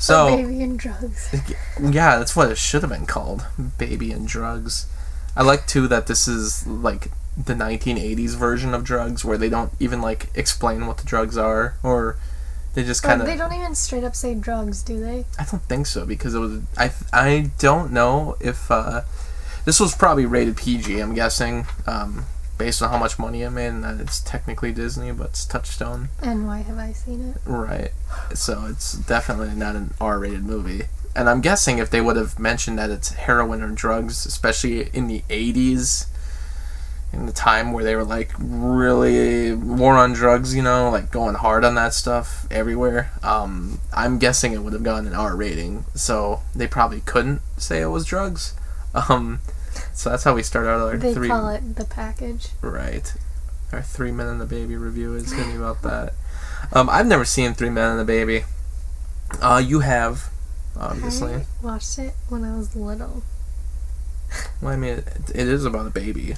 So Baby and Drugs. Yeah, that's what it should have been called. Baby and Drugs. I like too that this is like the 1980s version of drugs, where they don't even like explain what the drugs are, or they just kind of. They don't even straight up say drugs, do they? I don't think so, because it was. I don't know if this was probably rated PG. I'm guessing, based on how much money it made, and that it's technically Disney, but it's Touchstone. And why have I seen it? Right. So it's definitely not an R-rated movie. And I'm guessing if they would have mentioned that it's heroin or drugs, especially in the 80s, in the time where they were like really war on drugs, you know, like going hard on that stuff everywhere, I'm guessing it would have gotten an R rating. So they probably couldn't say it was drugs. So that's how we start out our They call it the package. Right. Our 3 Men and a Baby review is going to be about that. I've never seen 3 Men and a Baby. You have, obviously. I watched it when I was little. Well, I mean, it is about a baby.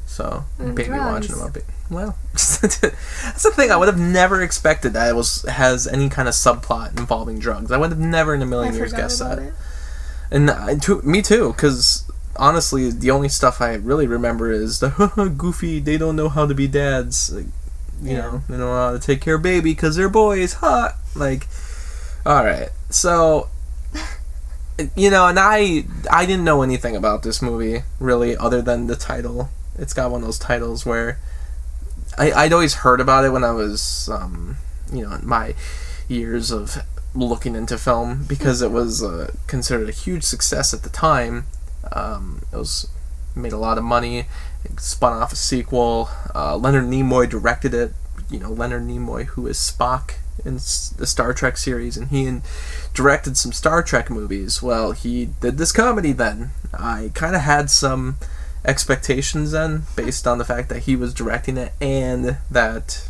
So, And baby drugs. watching about baby. Well, that's the thing. I would have never expected that it has any kind of subplot involving drugs. I would have never in a million years guessed that. It. And me too, because honestly, the only stuff I really remember is the goofy, they don't know how to be dads. Like, you know, they don't know how to take care of baby because they're boys. Hot. Like, alright. So, you know, and I didn't know anything about this movie, really, other than the title. It's got one of those titles where I'd always heard about it when I was, you know, in my years of looking into film, because it was considered a huge success at the time. It made a lot of money. It spun off a sequel. Leonard Nimoy directed it. You know, Leonard Nimoy, who is Spock in the Star Trek series, and he directed some Star Trek movies. Well, he did this comedy then. I kind of had some expectations then, based on the fact that he was directing it, and that,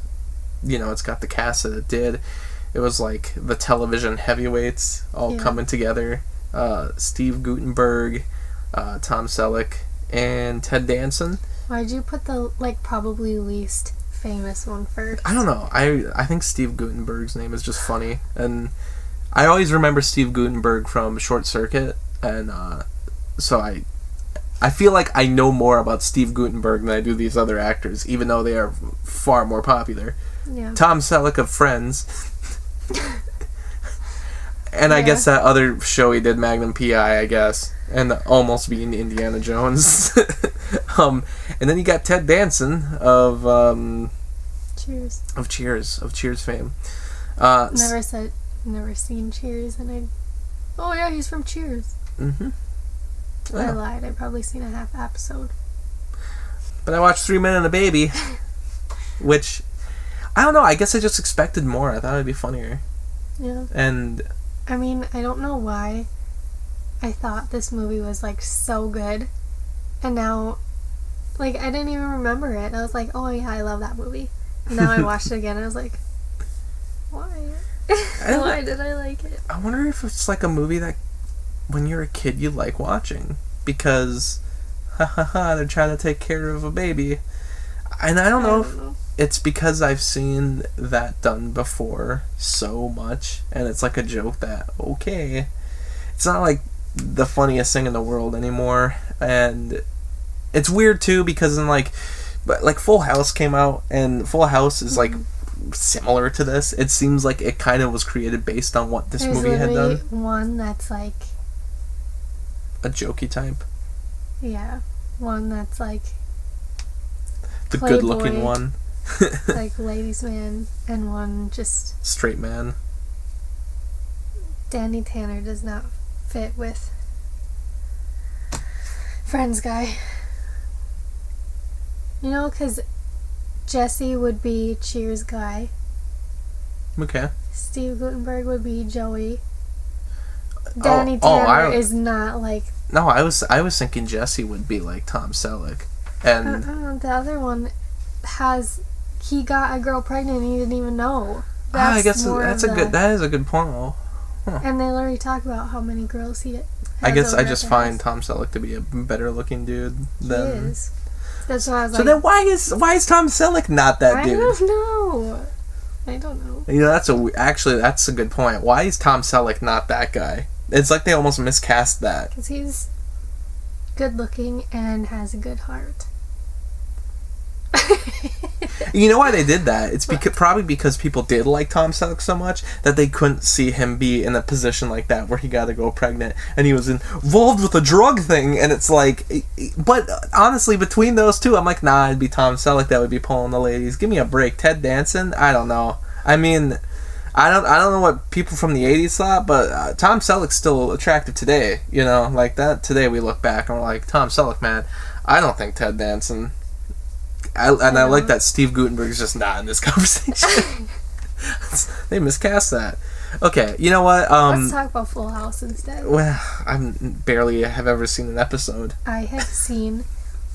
you know, it's got the cast that it did. It was like the television heavyweights all coming together. Steve Guttenberg, Tom Selleck, and Ted Danson. Why'd you put the, like, probably least famous one first? I don't know. I think Steve Guttenberg's name is just funny, and I always remember Steve Guttenberg from Short Circuit, and so I feel like I know more about Steve Guttenberg than I do these other actors, even though they are far more popular. Yeah. Tom Selleck of Friends. And I guess that other show he did, Magnum PI, I guess. And Almost Being Indiana Jones. And then you got Ted Danson of Cheers. Of Cheers fame. Never seen Cheers, and oh yeah, he's from Cheers. Mm-hmm. I lied. I've probably seen a half episode. But I watched 3 Men and a Baby, which, I don't know, I guess I just expected more. I thought it'd be funnier. Yeah. And I mean, I don't know why I thought this movie was, like, so good. And now, like, I didn't even remember it. I was like, oh yeah, I love that movie. And now I watched it again, and I was like, why? Why did I like it? I wonder if it's like a movie that when you're a kid you like watching, because they're trying to take care of a baby. And I don't know if it's because I've seen that done before so much, and it's like a joke that, okay, it's not like the funniest thing in the world anymore. And it's weird too, because in like Full House came out, and Full House is like similar to this. It seems like it kind of was created based on what this movie had done. One that's like a jokey type. Yeah, one that's like the Playboy, good-looking one. like ladies' man, and one just straight man. Danny Tanner does not fit with Friends guy. You know, because Jesse would be Cheers guy. Okay. Steve Guttenberg would be Joey. Danny Tanner is not like... No, I was thinking Jesse would be like Tom Selleck. And the other one he got a girl pregnant and he didn't even know. I guess that is a good point. Huh. And they literally talk about how many girls he has. I guess I just find Tom Selleck to be a better looking dude than... He is. That's why I was so then why is Tom Selleck not that dude? I don't know. I don't know. You know, that's a good point. Why is Tom Selleck not that guy? It's like they almost miscast that. Because he's good looking and has a good heart. You know why they did that? It's probably because people did like Tom Selleck so much that they couldn't see him be in a position like that where he got to go pregnant and he was involved with a drug thing, and it's like, but honestly, between those two, I'm like, nah, it'd be Tom Selleck that would be pulling the ladies. Give me a break. Ted Danson, I don't know. I mean, I don't know what people from the 80s thought, but Tom Selleck's still attractive today. You know, like that. Today we look back and we're like, Tom Selleck, man. I don't think Ted Danson. I like that Steve Guttenberg's just not in this conversation. They miscast that. Okay, you know what? Let's talk about Full House instead. Well, I barely have ever seen an episode. I have seen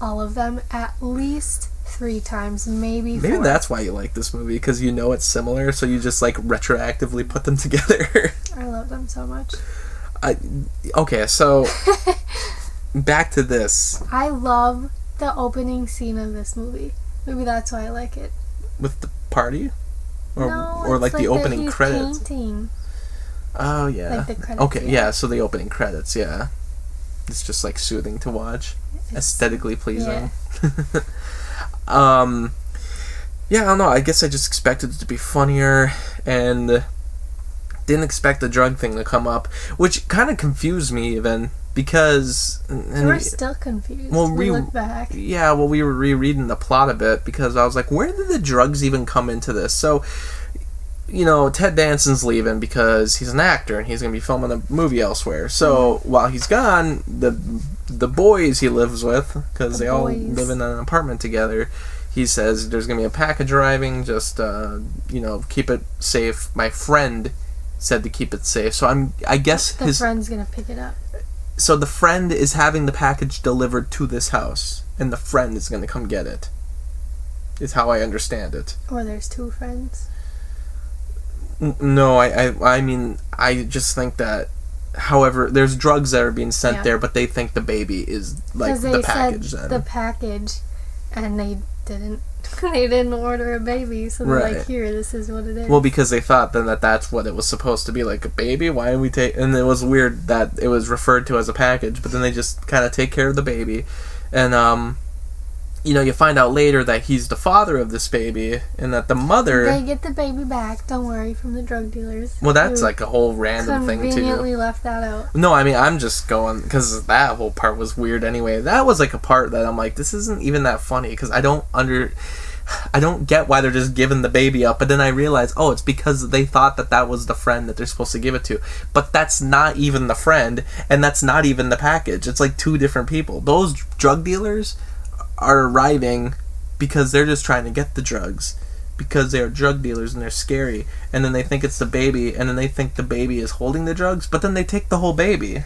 all of them at least 3 times, maybe 4. Maybe that's why you like this movie, because you know it's similar, so you just like retroactively put them together. I love them so much. Okay, so back to this. I love the opening scene of this movie. Maybe that's why I like it. With the party? Or it's like the opening he's credits? Painting. Oh, yeah. Like the credits. Okay, yeah, so the opening credits, yeah. It's just like soothing to watch. Aesthetically pleasing. Yeah. Yeah, I don't know. I guess I just expected it to be funnier and didn't expect the drug thing to come up, which kind of confused me even. Because we're still confused. Well, we look back. Yeah, well, we were rereading the plot a bit because I was like, where did the drugs even come into this? So, you know, Ted Danson's leaving because he's an actor and he's going to be filming a movie elsewhere. So while he's gone, the boys he lives with, because they all live in an apartment together, he says there's going to be a package arriving. Just keep it safe. My friend said to keep it safe. So I guess the friend's going to pick it up. So the friend is having the package delivered to this house, and the friend is going to come get it. Is how I understand it. Or there's 2 friends. No, I mean, I just think that, however, there's drugs that are being sent there, but they think the baby is like the package. Said the package, and they didn't order a baby, so they're like, here, this is what it is. Well, because they thought then that's what it was supposed to be, like a baby. Why did we take? And it was weird that it was referred to as a package, but then they just kind of take care of the baby, and you find out later that he's the father of this baby, and that the mother. They get the baby back. Don't worry, from the drug dealers. Well, that's like a whole random thing too. Conveniently left that out. No, I mean I'm just going because that whole part was weird anyway. That was like a part that I'm like, this isn't even that funny because I don't get why they're just giving the baby up. But then I realized, it's because they thought that was the friend that they're supposed to give it to. But that's not even the friend, and that's not even the package. It's like 2 different people. Those drug dealers are arriving because they're just trying to get the drugs because they are drug dealers and they're scary, and then they think it's the baby, and then they think the baby is holding the drugs, but then they take the whole baby.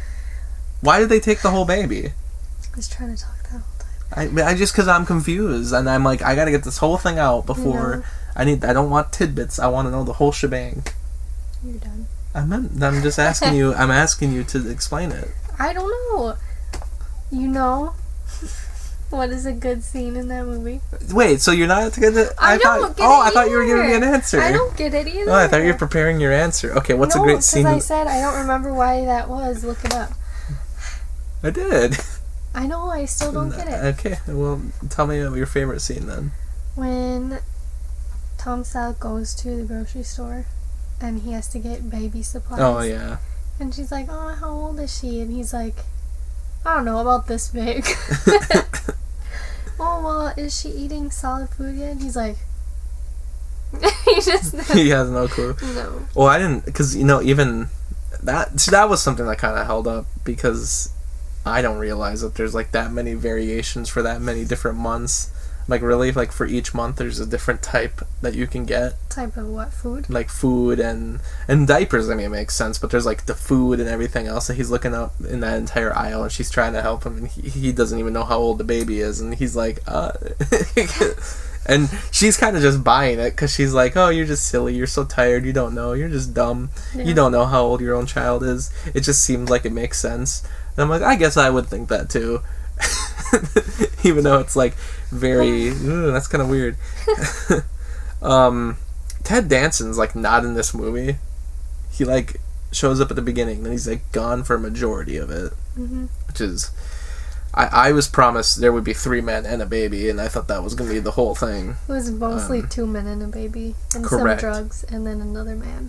Why did they take the whole baby? I was trying to talk that whole time. I just because I'm confused, and I'm like, I gotta get this whole thing out before I don't want tidbits. I want to know the whole shebang. You're done. I'm just asking you. I'm asking you to explain it. I don't know. You know. What is a good scene in that movie? Wait, so you're not gonna? I thought you were giving me an answer. I don't get it either. Oh, I thought you were preparing your answer. Okay, what's a great scene? No, because I said I don't remember why that was. Look it up. I did. I know. I still don't get it. Okay, well, tell me your favorite scene then. When Tom Selleck goes to the grocery store, and he has to get baby supplies. Oh yeah. And she's like, "Oh, how old is she?" And he's like, "I don't know, about this big." Oh, well, is she eating solid food yet? And he's like, he has no clue. No. Well, I didn't, because, even that was something that kind of held up, because I don't realize that there's, like, that many variations for that many different months. Like, really, like, for each month, there's a different type that you can get. Type of what? Food? Like, food and diapers, I mean, it makes sense, but there's, like, the food and everything else that he's looking up in that entire aisle, and she's trying to help him, and he doesn't even know how old the baby is, and he's like, and she's kind of just buying it, because she's like, oh, you're just silly, you're so tired, you don't know, you're just dumb, you don't know how old your own child is, it just seems like it makes sense. And I'm like, I guess I would think that, too. Even though it's like very that's kind of weird. Ted Danson's like not in this movie. He like shows up at the beginning, then he's like gone for a majority of it, which is. I was promised there would be 3 men and a baby, and I thought that was going to be the whole thing. It was mostly 2 men and a baby, and correct. some drugs, and then another man.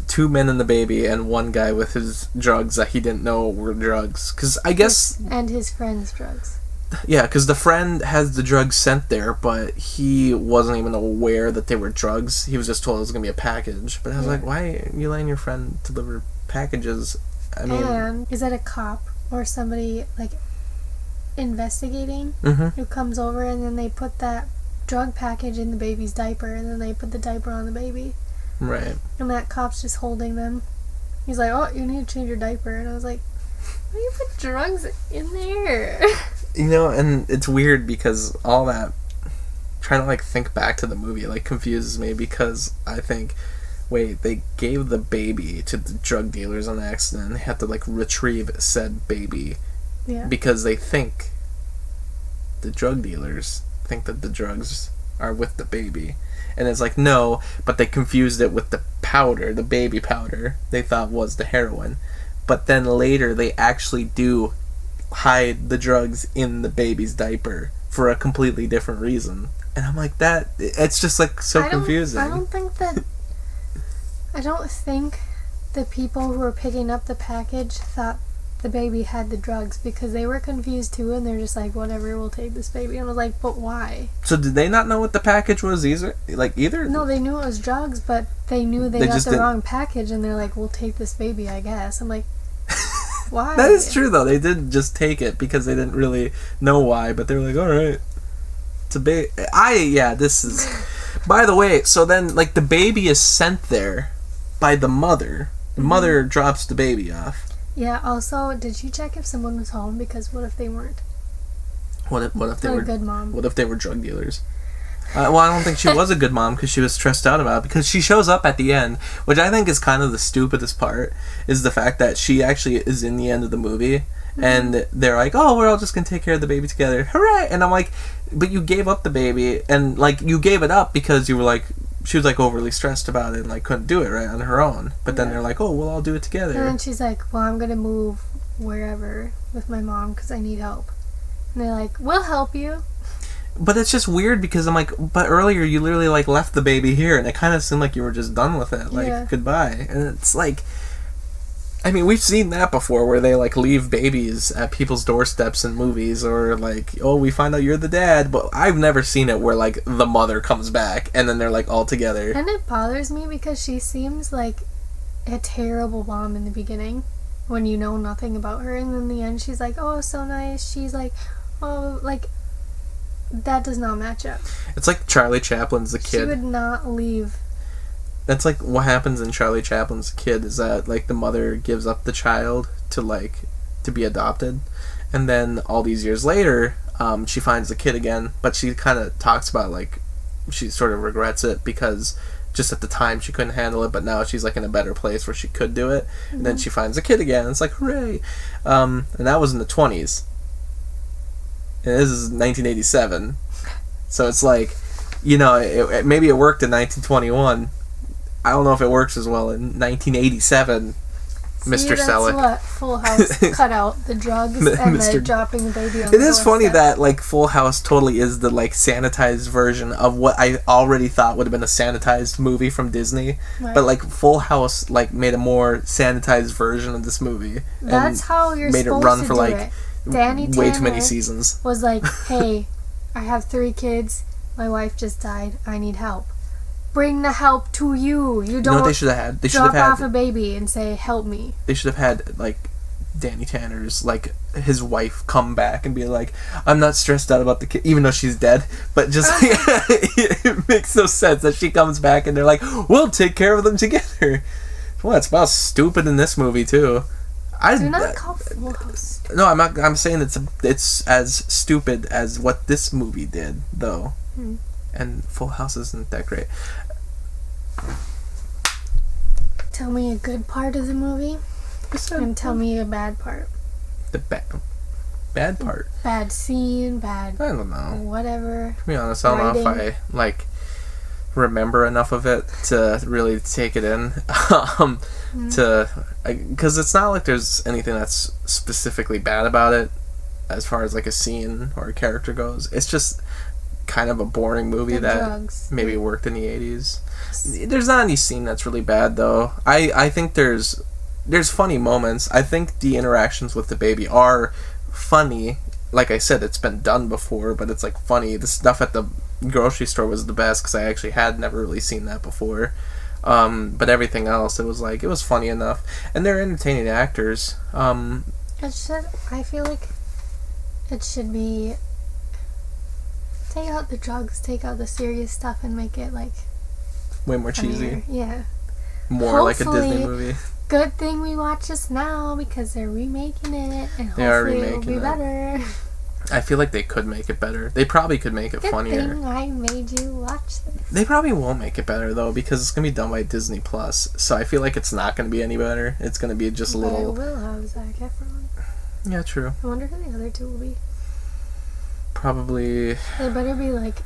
2 men and the baby, and one guy with his drugs that he didn't know were drugs. Because I guess... And his friend's drugs. Yeah, because the friend has the drugs sent there, but he wasn't even aware that they were drugs. He was just told it was going to be a package. But I was like, why are you letting your friend deliver packages? I mean... And is that a cop or somebody, like... investigating who comes over, and then they put that drug package in the baby's diaper, and then they put the diaper on the baby, right, and that cop's just holding them. He's like, oh, you need to change your diaper, and I was like, why do you put drugs in there? You know, and it's weird because all that, trying to like think back to the movie, like confuses me, because I think, wait, they gave the baby to the drug dealers on accident, and they had to like retrieve said baby. Yeah. Because they think, the drug dealers think that the drugs are with the baby. And it's like, no, but they confused it with the powder, the baby powder, they thought was the heroin. But then later, they actually do hide the drugs in the baby's diaper for a completely different reason. And I'm like, it's just like so confusing. I don't think the people who were picking up the package thought the baby had the drugs, because they were confused too, and they're just like, whatever, we'll take this baby. And I was like, but why? So did they not know what the package was either? No, they knew it was drugs, but they knew they got the wrong package, and they're like, we'll take this baby, I guess. I'm like, why? That is true, though. They did just take it because they didn't really know why, but they were like, alright. It's a baby. This is... By the way, so then, like, the baby is sent there by the mother. The mother drops the baby off. Yeah, also, did you check if someone was home? Because what if they weren't? What if they were a good mom? What if they were drug dealers? Well, I don't think she was a good mom, because she was stressed out about it. Because she shows up at the end, which I think is kind of the stupidest part, is the fact that she actually is in the end of the movie, and they're like, oh, we're all just going to take care of the baby together. Hooray! And I'm like, but you gave up the baby, and, like, you gave it up because you were like, she was like overly stressed about it and like couldn't do it right on her own. But then they're like, oh, we'll all do it together. And then she's like, well, I'm going to move wherever with my mom because I need help. And they're like, we'll help you. But it's just weird because I'm like, but earlier you literally like left the baby here, and it kind of seemed like you were just done with it. Like, goodbye. And it's like, I mean, we've seen that before where they like leave babies at people's doorsteps in movies, or like, oh, we find out you're the dad. But I've never seen it where like the mother comes back and then they're like all together. And it bothers me because she seems like a terrible mom in the beginning when you know nothing about her, and in the end she's like, oh, so nice. She's like, oh, like, that does not match up. It's like Charlie Chaplin's The Kid. She would not leave. That's like what happens in Charlie Chaplin's Kid, is that like the mother gives up the child to be adopted, and then all these years later she finds the kid again, but she kind of talks about like she sort of regrets it because just at the time she couldn't handle it, but now she's like in a better place where she could do it. And then she finds the kid again, and it's like, hooray. And that was in the 20s, and this is 1987, so it's like, you know, maybe it worked in 1921. I don't know if it works as well in 1987, Mr. Selleck. That's what Full House cut out, the drugs and the dropping the baby on the It is funny that, like, Full House totally is the, like, sanitized version of what I already thought would have been a sanitized movie from Disney. Right. But, like, Full House, like, made a more sanitized version of this movie. That's how you're supposed to do it. Made it run for, like, Danny way too many seasons. Was like, hey, I have 3 kids, my wife just died, I need help. Bring the help to you. You don't know what they should have had? They should have drop off a baby and say, help me. They should have had, like, Danny Tanner's, like, his wife come back and be like, I'm not stressed out about the kid, even though she's dead. But just, it makes no sense that she comes back and they're like, we'll take care of them together. Well, it's about stupid in this movie, too. Do not call Full House. No, I'm not. I'm saying it's as stupid as what this movie did, though. And Full House isn't that great. Tell me a good part of the movie, and tell me a bad part. The bad part? Bad scene, bad... I don't know. Whatever. To be honest, I don't know if I, like... remember enough of it to really take it in. Because it's not like there's anything that's specifically bad about it as far as like a scene or a character goes. It's just kind of a boring movie maybe worked in the 80s. There's not any scene that's really bad though. I think there's funny moments. I think the interactions with the baby are funny. Like I said, it's been done before, but it's like funny. The stuff at the grocery store was the best because I actually had never really seen that before. But everything else, it was funny enough, and they're entertaining actors. I feel like it should be take out the drugs, take out the serious stuff, and make it like way more funnier. Cheesy. Yeah. More like a Disney movie. Good thing we watch this now because they're remaking it, and they are hopefully remaking it'll be better. I feel like they could make it better. They probably could make it funnier. Good thing I made you watch this. They probably won't make it better though because it's gonna be done by Disney Plus. So I feel like it's not gonna be any better. It's gonna be just a little. It will have Zac Efron. Yeah, true. I wonder who the other two will be. Probably. They better be like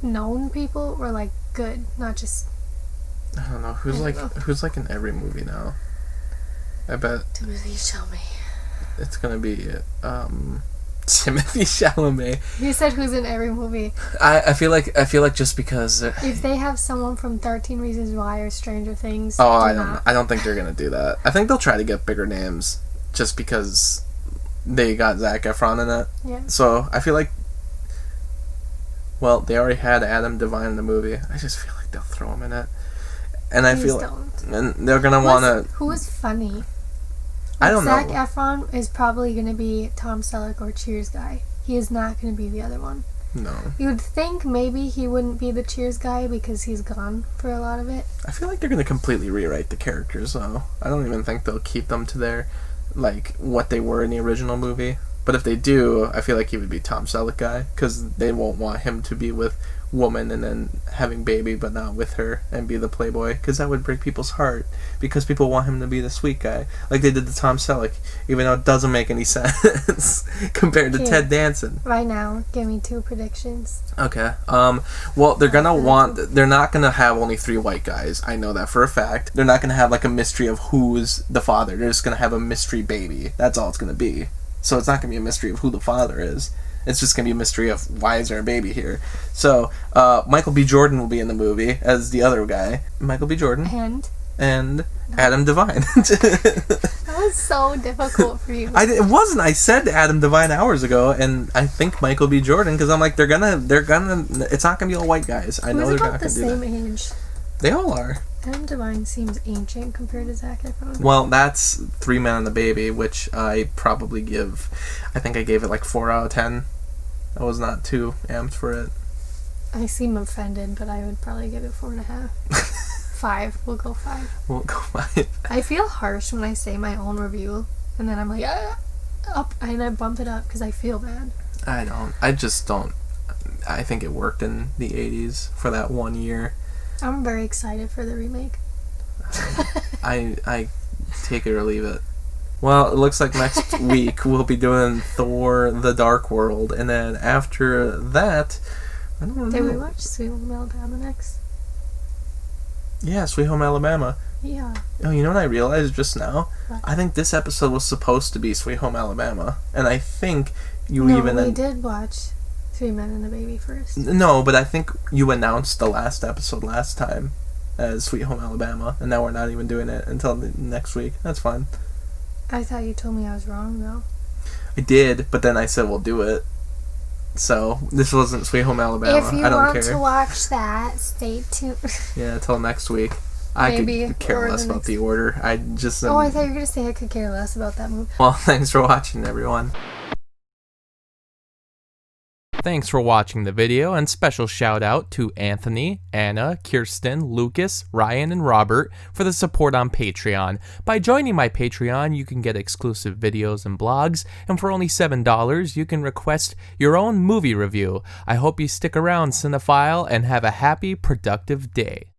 known people or like good, not just. I don't know who's like in every movie now. I bet. Timothy Chalamet. It's gonna be Timothy Chalamet. You said who's in every movie. I feel like just because if they have someone from 13 Reasons Why or Stranger Things. I don't think they're gonna do that. I think they'll try to get bigger names just because they got Zac Efron in it. Yeah. So I feel like. Well, they already had Adam Devine in the movie. I just feel like they'll throw him in it, and I feel and they're gonna wanna. Who is funny? I don't know. Zac Efron is probably going to be Tom Selleck or Cheers guy. He is not going to be the other one. No. You would think maybe he wouldn't be the Cheers guy because he's gone for a lot of it. I feel like they're going to completely rewrite the characters, though. I don't even think they'll keep them to their, like, what they were in the original movie. But if they do, I feel like he would be Tom Selleck guy because they won't want him to be with woman and then having baby but not with her and be the playboy because that would break people's heart because people want him to be the sweet guy like they did to Tom Selleck, even though it doesn't make any sense compared to Ted Danson. Right now, give me 2 predictions. Okay. Well, they're not gonna have only 3 white guys. I know that for a fact. They're not gonna have like a mystery of who's the father. They're just gonna have a mystery baby. That's all it's gonna be. So it's not gonna be a mystery of who the father is. It's just going to be a mystery of why is there a baby here. So, Michael B. Jordan will be in the movie as the other guy. Michael B. Jordan. And Adam Devine. That was so difficult for you. It wasn't. I said Adam Devine hours ago, and I think Michael B. Jordan, because I'm like, they're gonna, it's not going to be all white guys. I know they're not going to do that. Who's about the same age? They all are. Adam Devine seems ancient compared to Zac Efron. Well, that's 3 Men and a Baby, which I probably I think I gave it like 4 out of 10. I was not too amped for it. I seem offended, but I would probably give it 4.5. 5. We'll go 5. We'll go 5. I feel harsh when I say my own review, and then I'm like, up, and I bump it up because I feel bad. I don't. I just don't. I think it worked in the 80s for that 1 year. I'm very excited for the remake. I take it or leave it. Well, it looks like next week we'll be doing Thor: The Dark World, and then after that, I don't know. Did we watch Sweet Home Alabama next? Yeah, Sweet Home Alabama. Yeah. Oh, you know what I realized just now? What? I think this episode was supposed to be Sweet Home Alabama, and I think we did watch 3 Men and a Baby first. No, but I think you announced the last episode last time as Sweet Home Alabama, and now we're not even doing it until next week. That's fine. I thought you told me I was wrong, though. I did, but then I said we'll do it. So, this wasn't Sweet Home Alabama. If you I don't want care. to watch that, stay tuned. Yeah, until next week. Maybe, I could care less about the order. I just... I thought you were going to say I could care less about that movie. Well, thanks for watching, everyone. Thanks for watching the video, and special shout out to Anthony, Anna, Kirsten, Lucas, Ryan, and Robert for the support on Patreon. By joining my Patreon, you can get exclusive videos and blogs, and for only $7, you can request your own movie review. I hope you stick around, cinephile, and have a happy, productive day.